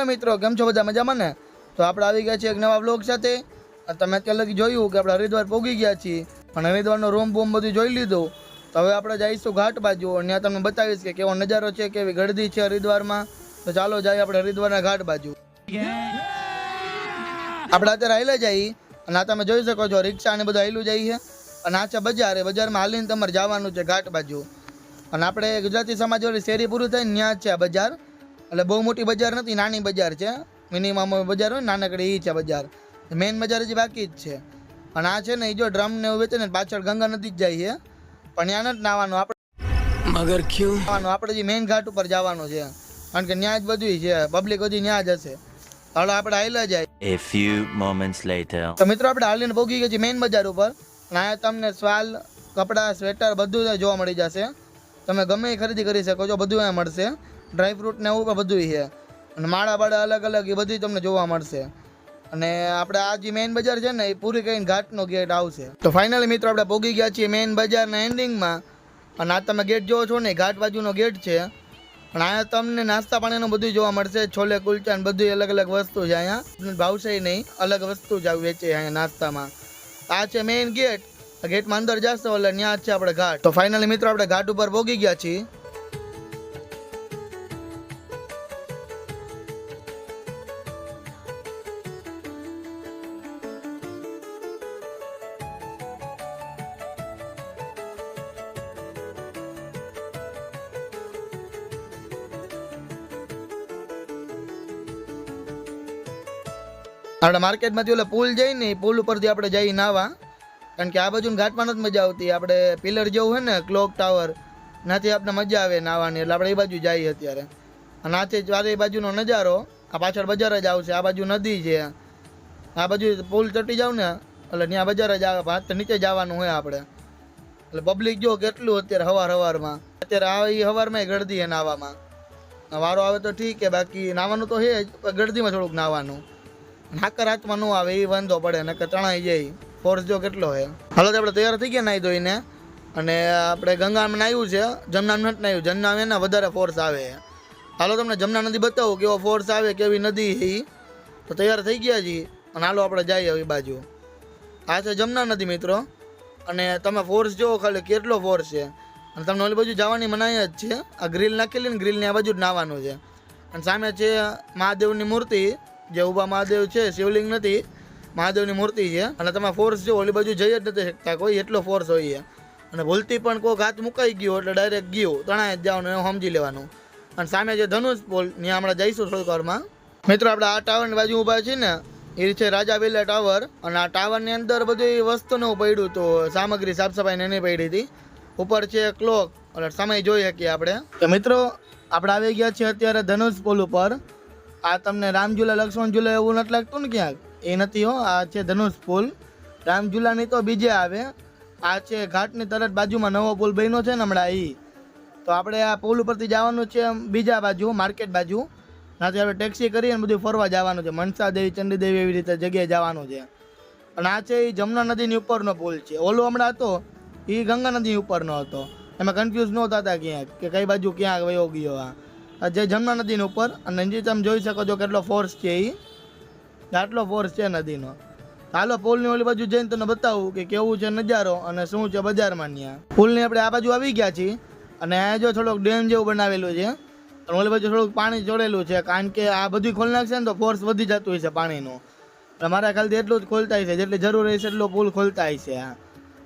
Hello મિત્રો, કેમ છો બધા? મજામાં ને? તો આપણે આવી ગયા છીએ એક નવા વ્લોગ સાથે. તમે અત્યારે લગી જોયું કે આપણે હરિદ્વાર પહોંચી ગયા છીએ અને હરિદ્વારનો રૂમ બૂમ બધું જોઈ લીધું. તો હવે આપણે જઈશું ઘાટ બાજુ અને ત્યાં તમને બતાવીશ કે કેવો નજારો છે, કેવી ગળદી છે હરિદ્વારમાં. તો ચાલો જઈએ આપણે હરિદ્વારના ઘાટ બાજુ. આપણે અત્યારે હાઈલે જઈએ અને આ તમે જોઈ શકો છો રિક્ષા અને બધું હાઈલું જઈએ અને આ છે બજાર. બજારમાં હાલીને તમારે જવાનું છે ઘાટ બાજુ. અને આપણે ગુજરાતી સમાજ વાળી શેરી પૂરું થાય ને ત્યાં જ છે આ બજાર. એટલે બહુ મોટી બજાર નથી, નાની બજાર છે. મિનિમમ બજાર હોય નાનકડી એ છે બજાર. મેઇન બજાર હજી બાકી જ છે. અને આ છે ને એ જો ડ્રમ ને એવું વેચે ને પાછળ ગંગા નદી જ જાય છે, પણ ત્યાં નથી નાવાનું. આપણે મગર ક્યું નાવાનું, આપણે જે મેઇન ઘાટ ઉપર જવાનું છે, કારણ કે ત્યાં જ બધું છે, પબ્લિક હજી ત્યાં જ હશે. હાલો આપણે હાઈલા જાય. A few moments later. તો મિત્રો આપણે હાલીને પહોંચી ગયા છીએ મેઇન બજાર ઉપર. અને અહીંયા તમને સ્વાલ, કપડાં, સ્વેટર બધું જોવા મળી જશે. તમે ગમે એ ખરીદી કરી શકો છો, બધું અહીંયા મળશે. ડ્રાય ફ્રૂટ ને એવું પણ બધું છે. અને માળા બાળા અલગ અલગ એ બધી તમને જોવા મળશે. અને આપણે આ જે મેઇન બજાર છે ને એ પૂરી કરીને ઘાટનો ગેટ આવશે. તો ફાઇનલી મિત્રો આપણે પહોંચી ગયા છીએ મેઇન બજારના એન્ડિંગમાં. અને આ તમે ગેટ જોવો છો ને ઘાટ બાજુનો ગેટ છે. અને અહીંયા તમને નાસ્તા પાણીનું બધું જોવા મળશે. છોલે કુલચા ને બધું અલગ અલગ વસ્તુ છે. અહીંયા ભાવશે નહીં, અલગ વસ્તુ જ વેચે અહીંયા નાસ્તામાં. આ છે મેઇન ગેટ. ગેટમાં અંદર જશો એટલે ત્યાં જ છે આપણે ઘાટ. તો ફાઇનલી મિત્રો આપણે ઘાટ ઉપર પહોંચી ગયા છીએ. આપણે માર્કેટમાંથી ઓલા પુલ જઈ ને એ પુલ ઉપરથી આપણે જઈ નાવા, કારણ કે આ બાજુ ઘાટમાં નથી મજા આવતી. આપણે પિલર જેવું હોય ને ક્લોક ટાવર, નાથી આપણે મજા આવે નાવાની, એટલે આપણે એ બાજુ જઈએ અત્યારે. અને આથી ચારે બાજુનો નજારો, આ પાછળ બજાર જ આવશે. આ બાજુ નદી છે, આ બાજુ પુલ ચટી જાવ ને એટલે ત્યાં બજાર જ આવે. હાથ નીચે જવાનું હોય આપણે. એટલે પબ્લિક જો કેટલું અત્યારે હવારમાં. અત્યારે આ એ હવારમાં ગળદી છે નાવામાં. વારો આવે તો ઠીક છે, બાકી નાવાનું તો છે જ, ગળદીમાં થોડુંક નાવાનું. હાકર હાથમાં ન આવે એ વાંધો પડે, નકર તણાઈ જાય. ફોર્સ જો કેટલો છે. હાલો તો આપણે તૈયાર થઈ ગયા નાહી ધોઈને. અને આપણે ગંગામાં નાહ્યું છે, જમનામ નથી નાહ્યું. જમનામ એને વધારે ફોર્સ આવે. હાલો તમને જમના નદી બતાવું કેવો ફોર્સ આવે, કેવી નદી છે એ. તો તૈયાર થઈ ગયા છીએ અને હાલો આપણે જઈએ એ બાજુ. આ છે જમના નદી મિત્રો. અને તમે ફોર્સ જોવો ખાલી કેટલો ફોર્સ છે. અને તમને ઓલી બાજુ જવાની મનાઈ જ છે. આ ગ્રીલ નાખેલી ને ગ્રીલની આ બાજુ જ નાહવાનું છે. અને સામે છે મહાદેવની મૂર્તિ, જે ઊભા મહાદેવ છે, શિવલિંગ નથી, મહાદેવની મૂર્તિ છે. અને તમે ફોર્સ જો ઓલી બાજુ જઈ જ નથી શકતા કોઈ, એટલો ફોર્સ હોય. અને ભૂલથી પણ કોઈક હાથ મુકાઈ ગયો એટલે ડાયરેક્ટ ગયો, તણાય જ જવાનું, એવું સમજી લેવાનું. અને સામે જે ધનુષ પોલ, ત્યાં હમણાં જઈશું થોડીક વારમાં. મિત્રો આપણે આ ટાવરની બાજુ ઊભા છીએ ને એ છે રાજા વિલા ટાવર. અને આ ટાવરની અંદર બધી વસ્તુનું પડ્યું હતું, સામગ્રી સાફ સફાઈ એની પડી હતી. ઉપર છે ક્લોક, એટલે સમય જોઈ શકીએ આપણે. તો મિત્રો આપણે આવી ગયા છીએ અત્યારે ધનુષ પોલ ઉપર. આ તમને રામઝુલા લક્ષ્મણ ઝુલા એવું નથી લાગતું ને ક્યાંક? એ નથી હો, આ છે ધનુષ પુલ. રામઝુલાની તો બીજે આવે. આ છે ઘાટની તરત બાજુમાં નવો પુલ બન્યો છે ને હમણાં એ. તો આપણે આ પુલ ઉપરથી જવાનું છે બીજા બાજુ, માર્કેટ બાજુ. ત્યાંથી આપણે ટેક્સી કરી અને બધું ફરવા જવાનું છે. મનસા દેવી, ચંડી દેવી એવી રીતે જગ્યાએ જવાનું છે. અને આ છે એ જમના નદીની ઉપરનો પુલ છે. ઓલો હમણાં હતો એ ગંગા નદી ઉપરનો હતો. એમાં કન્ફ્યુઝ ન થતા ક્યાંક કે કઈ બાજુ ક્યાં વયો ગયો. આ જે જમના નદીની ઉપર. અને નજી તમે જોઈ શકો છો કેટલો ફોર્સ છે એ, આટલો ફોર્સ છે નદીનો. હાલો પુલની ઓલી બાજુ જઈને તમને બતાવું કે કેવું છે નજારો અને શું છે બજારમાં. ત્યાં પુલની આપણે આ બાજુ આવી ગયા છીએ. અને આ જો થોડોક ડેમ જેવું બનાવેલું છે. અને ઓલી બાજુ થોડુંક પાણી જોડેલું છે, કારણ કે આ બધું ખોલી નાખશે ને તો ફોર્સ વધી જતું હોય છે પાણીનું. એટલે મારા ખ્યાલથી એટલું જ ખોલતા છે, જેટલી જરૂર હશે એટલો પુલ ખોલતા છે.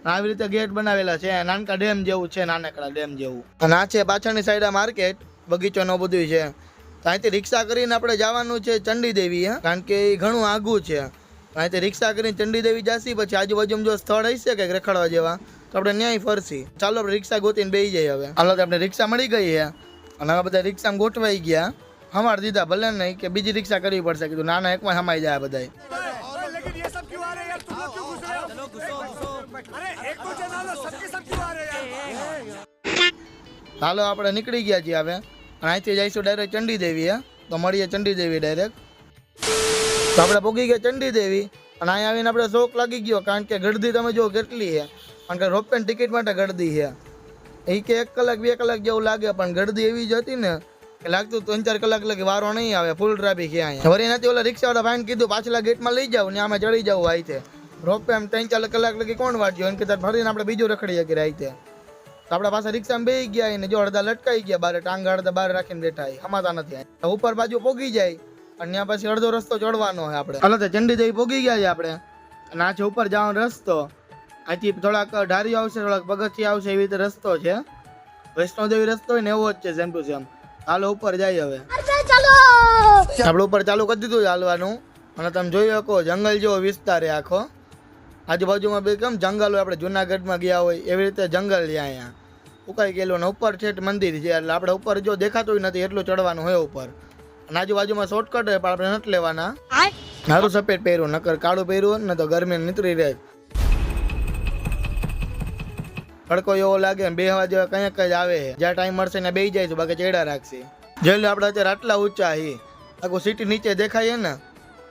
આવી રીતે ગેટ બનાવેલા છે, નાનકા ડેમ જેવું છે, નાનકડા ડેમ જેવું. અને આ છે પાછળની સાઈડ આ માર્કેટ, બગીચો નો બધું છે. અહીંથી રિક્ષા કરીને આપણે જવાનું છે ચંડી દેવી, કારણ કે એ ઘણું આઘું છે. અહીંથી રિક્ષા કરીને ચંડી દેવી જશી, પછી આજુબાજુમાં જો સ્થળ હશે કે રખડવા જેવા તો આપણે ન્યાય ફરશી. ચાલો આપણે રિક્ષા ગોતીને બેસી જઈએ હવે. હાલો તો આપણે રિક્ષા મળી ગઈ છે અને હવે બધા રિક્ષામાં ગોઠવાઈ ગયા. હમાર દીધા ભલે નહીં કે બીજી રિક્ષા કરવી પડશે. કીધું નાના એકમાં હમાઈ જાય બધા. હાલો આપણે નીકળી ગયા છીએ હવે. અને અહીંથી જઈશું ડાયરેક્ટ ચંડી દેવી. તો મળીએ ચંડી દેવી ડાયરેક્ટ. તો આપણે પહોંચી ગયા ચંડી દેવી. અને અહીંયા આવીને આપણે શોખ લાગી ગયો, કારણ કે ગળદી તમે જો કેટલી છે. કારણ કે રોપવેની ટિકિટ માટે ગળદી છે. એ કે 1 કલાક 2 કલાક જેવું લાગે, પણ ગળદી એવી જ હતી ને કે લાગતું 3-4 કલાક લગી વારો નહીં આવે, ફૂલ ટ્રાફિક છે અહીંયા. વળી નથી ઓલા રિક્ષાવાળા ભાઈને કીધું પાછલા ગેટમાં લઈ જાવ ને આમાં ચડી જવું આઈ છે. રોપે એમ 3-4 કલાક લગી કોણ વાંચ્યો એને કીધું ફરીને આપણે બીજું રખડી શકીએ રાઈતે. તો આપણા પાસે રિક્ષામાં બેસી ગયા ને જો અડધા લટકાઈ ગયા બારે, ટાંગા અડધા બહાર રાખીને બેઠા હમાતા નથી. ઉપર બાજુ પોગી જાય અને ત્યાં પછી અડધો રસ્તો ચડવાનો હોય આપણે. હાલો તો ચંડીદેવી પોગી ગયા છે આપણે અને આ છે ઉપર જવાનો રસ્તો. અહીંથી થોડાક ઢારી આવશે, થોડાક પગથિયા આવશે, એવી રીતે રસ્તો છે. વૈષ્ણોદેવી રસ્તો હોય ને એવો જ છે સેમ ટુ સેમ. હાલો ઉપર જાય હવે. આપણે ઉપર ચાલુ કરી દીધું ચાલવાનું અને તમે જોઈ શકો જંગલ જેવો વિસ્તાર છે આખો. આજુબાજુમાં બે કેમ જંગલ હોય, આપણે જુનાગઢમાં ગયા હોય એવી રીતે જંગલ છે અહીંયા. ઉકાઈ ગયેલું ને ઉપર છે મંદિર છે એટલે આપણે ઉપર જો દેખાતું નથી એટલું ચડવાનું હોય ઉપર. અને આજુબાજુમાં શોર્ટકટ હોય પણ આપણે નથી લેવાના. સારું સફેદ પહેર્યું, નકર કાળું પહેર્યું ને તો ગરમી નીતરી રહે. તડકો એવો લાગે ને બેહવા જેવા કંઈક જ આવે છે. જ્યાં ટાઈમ મળશે ને બેસી જાય છે, બાકી ચેડા રાખશે. જોઈ લો આપણે અત્યારે આટલા ઊંચા છીએ, આખું સિટી નીચે દેખાય ને.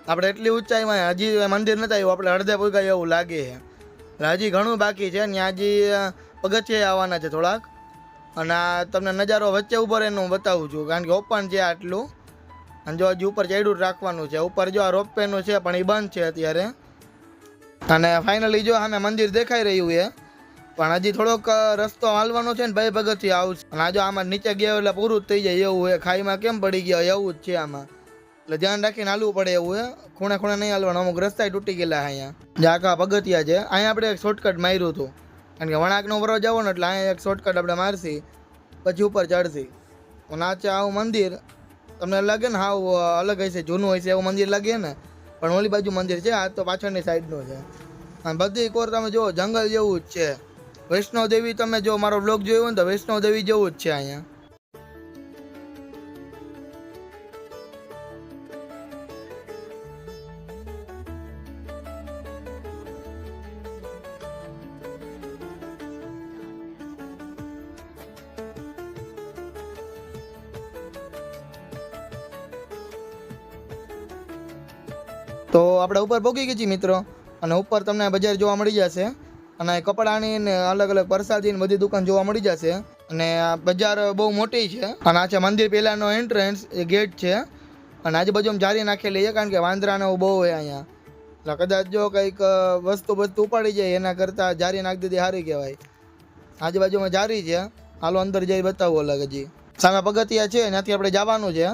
આપણે એટલી ઊંચાઈમાં હજી મંદિર નથી આવ્યું, આપણે અડધે પૂગાય એવું લાગે છે. એટલે હજી ઘણું બાકી છે. ત્યાં હજી પગથિયા આવવાના છે થોડાક. અને આ તમને નજારો વચ્ચે ઉભો રહીને હું બતાવું છું, કારણ કે ઓપન છે આટલું. અને જો હજી ઉપર ચડ્યું રાખવાનું છે. ઉપર જો આ રોપવેનું છે પણ એ બંધ છે અત્યારે. અને ફાઇનલી જો સામે મંદિર દેખાઈ રહ્યું છે પણ હજી થોડોક રસ્તો હાલવાનો છે ને ભાઈ પગથિયા આવશે. અને આ જો આમાં નીચે ગયા એટલે પૂરું જ થઈ જાય એવું છે. ખાઈમાં કેમ પડી ગયા એવું જ છે આમાં, એટલે ધ્યાન રાખીને હાલવું પડે એવું છે. ખૂણે ખૂણે નહીં હાલવાનું, અમુક રસ્તા તૂટી ગયેલા અહીંયા. જે આખા પગથિયા છે અહીંયા આપણે એક શોર્ટકટ માર્યું હતું, કારણ કે વણાકનો વરો જવો ને એટલે અહીંયા એક શોર્ટકટ આપણે મારશી પછી ઉપર ચડશી. અને આ છે આવું મંદિર. તમને લાગે ને હાવ અલગ હશે, જૂનું હશે એવું મંદિર લાગે ને, પણ ઓલી બાજુ મંદિર છે. આ તો પાછળની સાઈડનું છે. અને બધી કોર તમે જુઓ જંગલ જેવું જ છે. વૈષ્ણોદેવી તમે જો મારો બ્લોગ જોયો હોય ને તો વૈષ્ણોદેવી જેવું જ છે અહીંયા. તો આપણે ઉપર પહોંચી ગઈ છીએ મિત્રો. અને ઉપર તમને બજાર જોવા મળી જશે અને કપડાની ને અલગ અલગ પ્રસાદી ને બધી દુકાન જોવા મળી જશે. અને આ બજાર બહુ મોટી છે. અને આ છે મંદિર પહેલાનો એન્ટ્રન્સ, એ ગેટ છે. અને આજુબાજુમાં જારી નાખેલી છે, કારણ કે વાંદરાને એવું બહુ હોય અહીંયા. એટલે કદાચ જો કંઈક વસ્તુ ઉપાડી જાય એના કરતાં જારી નાખી દીધી સારી કહેવાય. આજુબાજુમાં જારી છે. હાલો અંદર જઈ બતાવું અલગ. હજી સામે પગથિયા છે, ત્યાંથી આપણે જવાનું છે.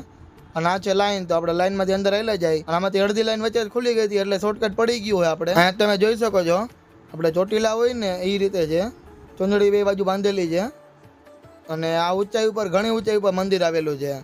અને આ છે લાઈન, તો આપણે લાઈનમાંથી અંદર આવેલા જાય. અને આમાંથી અડધી લાઈન વચ્ચે ખુલી ગઈ હતી એટલે શોર્ટકટ પડી ગયું હોય આપણે. અહીંયા તમે જોઈ શકો છો આપણે ચોટીલા હોય ને એ રીતે છે. ચુંદડી બે બાજુ બાંધેલી છે. અને આ ઊંચાઈ ઉપર, ઘણી ઊંચાઈ ઉપર મંદિર આવેલું છે.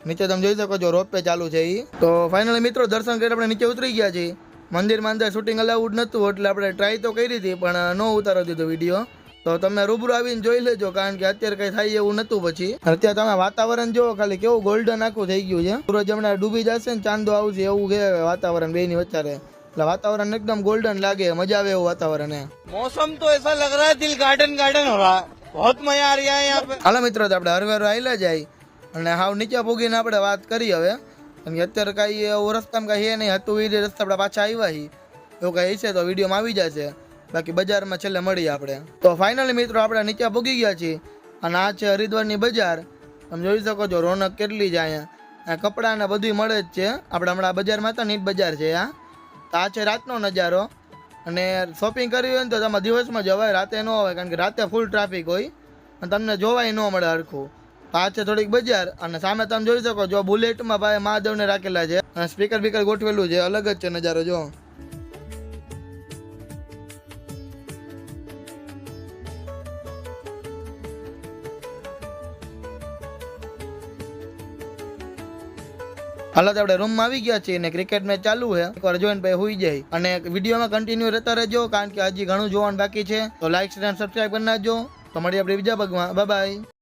નીચે તમે જોઈ શકો છો રોપવે ચાલુ છે એ. તો ફાઇનલી મિત્રો દર્શન કરી આપણે નીચે ઉતરી ગયા છીએ. મંદિરમાં અંદર શૂટિંગ અલાઉડ નહોતું એટલે આપણે ટ્રાય તો કરી હતી પણ ન ઉતારો દીધો વિડીયો. તો તમે રૂબરૂ આવીને જોઈ લેજો, કારણ કે અત્યારે કંઈ થાય એવું નહોતું. પછી અત્યારે તમે વાતાવરણ જુઓ ખાલી, કેવું ગોલ્ડન આખું થઈ ગયું છે. સૂરજ હમણાં ડૂબી જશે ને ચાંદો આવશે એવું છે વાતાવરણ બેની વચ્ચે. એટલે વાતાવરણ એકદમ ગોલ્ડન લાગે, મજા આવે એવું વાતાવરણ है. मौसम तो ऐसा लग रहा है दिल गार्डन गार्डन हो रहा है, बहुत मजा आ रहा है यहाँ पे. હાલો મિત્રો તો આપણે હરવેરો આવેલા જાય અને હાવ નીચે પૂગીને આપણે વાત કરી હવે. કારણ કે અત્યારે કાંઈ એવું રસ્તામાં કાંઈ એ નહીં હતું, એ રસ્તા આપણે પાછા આવ્યા છીએ એવું કાંઈ હશે તો વિડીયોમાં આવી જશે. બાકી બજારમાં છેલ્લે મળીએ આપણે. તો ફાઇનલી મિત્રો આપણે નીચે પૂગી ગયા છીએ. અને આ છે હરિદ્વારની બજાર. તમે જોઈ શકો છો રોનક કેટલી છે અહીંયા. કપડાં ને બધું મળે જ છે. આપણે હમણાં બજારમાં હતા, નીટ બજાર છે આ. તો આ છે રાતનો નજારો. અને શોપિંગ કરવી હોય ને તો તમે દિવસમાં જવાય, રાતે ન હોય, કારણ કે રાતે ફૂલ ટ્રાફિક હોય અને તમને જોવાય ન મળે હરખું. તો આ છે થોડીક બજાર. અને સામે તમે જોઈ શકો છો બુલેટમાં ભાઈ મહાદેવને રાખેલા છે અને સ્પીકર બીકર ગોઠવેલું છે. અલગ જ છે નજારો જો. હાલ આપણે રૂમમાં આવી ગયા છીએ ને ક્રિકેટ મેચ ચાલુ છે. એકવાર જોઈને પછી હોઈ જાય. અને વિડીયોમાં કન્ટિન્યુ રહેતા રહેજો, કારણ કે હજી ઘણું જોવાનું બાકી છે. તો લાઈક, શેર અને સબસ્ક્રાઈબ કરી નાખજો. તો મળીએ આપણે બીજા ભાગમાં. Bye bye.